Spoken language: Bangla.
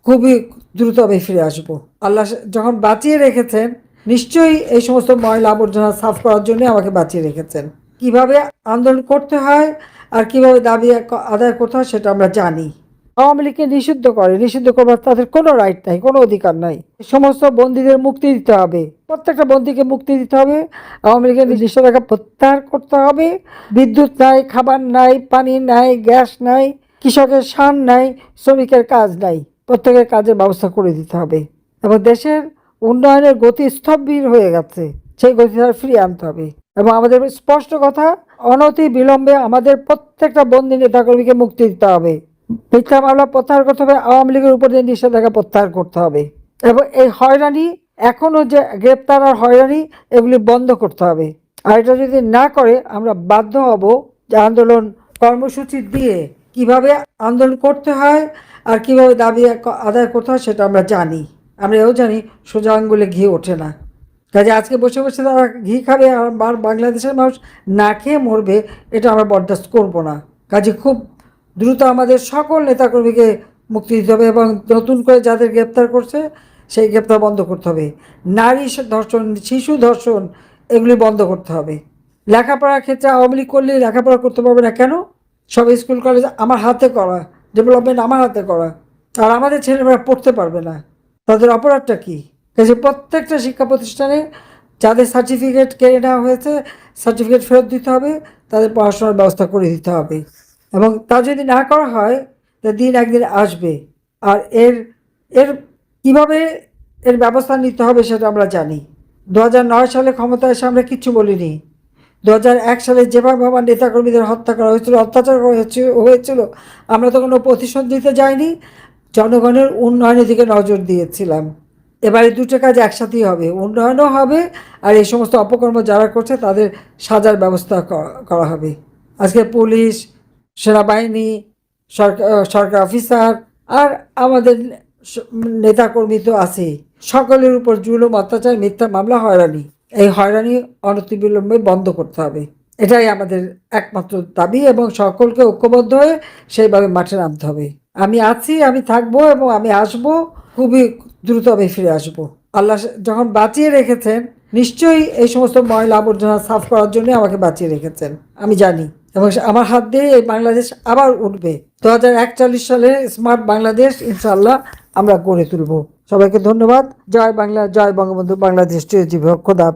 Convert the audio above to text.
খুবই দ্রুত আমি ফিরে আসবো। আল্লাহ যখন বাঁচিয়ে রেখেছেন, নিশ্চয়ই এই সমস্ত ময়লা আবর্জনা সাফ করার জন্য আমাকে বাঁচিয়ে রেখেছেন। কিভাবে আন্দোলন করতে হয় আর কিভাবে দাবি আদায় করতে হয় সেটা আমরা জানি। আওয়ামী লীগকে নিষিদ্ধ করবার তাদের কোনো রাইট নাই, কোনো অধিকার নাই। সমস্ত বন্দীদের মুক্তি দিতে হবে, প্রত্যেকটা বন্দীকে মুক্তি দিতে হবে। আওয়ামী লীগের নিষেধাজ্ঞা প্রত্যাহার করতে হবে। বিদ্যুৎ নাই, খাবার নাই, পানি নাই, গ্যাস নাই, কৃষকের সার নাই, শ্রমিকের কাজ নাই, প্রত্যেকের কাজের ব্যবস্থা করে দিতে হবে। এবং দেশের উন্নয়নের গতি স্থবির হয়ে গেছে, সেই গতিটা ফিরিয়ে আনতে হবে। এবং আমাদের স্পষ্ট কথা, অনতি বিলম্বে আমাদের প্রত্যেকটা বন্দী নেতাকর্মীকে মুক্তি দিতে হবে। মিথ্যা মামলা প্রত্যাহার করতে হবে, আওয়ামী লীগের উপর যে নিষেধাজ্ঞা প্রত্যাহার করতে হবে। এবং এই হয়রানি, এখনো যে গ্রেপ্তার আর হয়রানি, এগুলি বন্ধ করতে হবে। আর এটা যদি না করে আমরা বাধ্য হব যে আন্দোলন কর্মসূচি দিয়ে কিভাবে আন্দোলন করতে হয় আর কিভাবে দাবি আদায় করতে হয় সেটা আমরা জানি। আমরা এও জানি সোজা আঙ্গুলে ঘি ওঠে না। কাজে আজকে বসে বসে তারা ঘি খাবে আর বাংলাদেশের মানুষ না খেয়ে মরবে, এটা আমরা বরদাস্ত করব না। কাজে খুব দ্রুত আমাদের সকল নেতাকর্মীকে মুক্তি দিতে হবে এবং নতুন করে যাদের গ্রেপ্তার করছে সেই গ্রেপ্তার বন্ধ করতে হবে। নারী ধর্ষণ, শিশু ধর্ষণ, এগুলি বন্ধ করতে হবে। লেখাপড়ার ক্ষেত্রে আওয়ামী লীগ করলে লেখাপড়া করতে পারবে না কেন? সব স্কুল কলেজ আমার হাতে করা, ডেভেলপমেন্ট আমার হাতে করা, আর আমাদের ছেলেমেয়েরা পড়তে পারবে না, তাদের অপরাধটা কী? কাজে প্রত্যেকটা শিক্ষা প্রতিষ্ঠানে যাদের সার্টিফিকেট কেড়ে নেওয়া হয়েছে সার্টিফিকেট ফেরত দিতে হবে, তাদের পড়াশোনার ব্যবস্থা করে দিতে হবে। এবং তা যদি না করা হয় তা দিন একদিন আসবে। আর এর এর কীভাবে এর ব্যবস্থা নিতে হবে সেটা আমরা জানি। 2009 সালে ক্ষমতায় এসে আমরা কিচ্ছু বলিনি। 2001 সালে যেভাবে আমার নেতাকর্মীদের হত্যা করা হয়েছিল, অত্যাচার হয়েছিল, আমরা তো কোনো প্রতিশোধ দিতে যাইনি, জনগণের উন্নয়নের দিকে নজর দিয়েছিলাম। এবারে দুটো কাজ একসাথেই হবে, উন্নয়নও হবে আর এই সমস্ত অপকর্ম যারা করছে তাদের সাজার ব্যবস্থা করা হবে। আজকে পুলিশ, সেনাবাহিনী, সরকার অফিসার আর আমাদের নেতাকর্মী তো আছেই, সকলের উপর জুলুম, অত্যাচার, মিথ্যা মামলা, হয়রানি, এই হয়রানি অনতিবিলম্বে বন্ধ করতে হবে। এটাই আমাদের একমাত্র দাবি এবং সকলকে ঐক্যবদ্ধ হয়ে সেইভাবে মাঠে নামতে হবে। আমি আছি, আমি থাকবো এবং আমি আসবো, খুবই দ্রুত আমি ফিরে আসবো। আল্লাহ যখন বাঁচিয়ে রেখেছেন, নিশ্চয়ই এই সমস্ত ময়লা আবর্জনা সাফ করার জন্য আমাকে বাঁচিয়ে রেখেছেন, আমি জানি। এবং আমার হাত দিয়ে এই বাংলাদেশ আবার উঠবে। 2041 সালে স্মার্ট বাংলাদেশ ইনশাআল্লাহ আমরা গড়ে তুলব। সবাইকে ধন্যবাদ। জয় বাংলা, জয় বঙ্গবন্ধু, বাংলাদেশ চিরজীবী হোক। খোদা।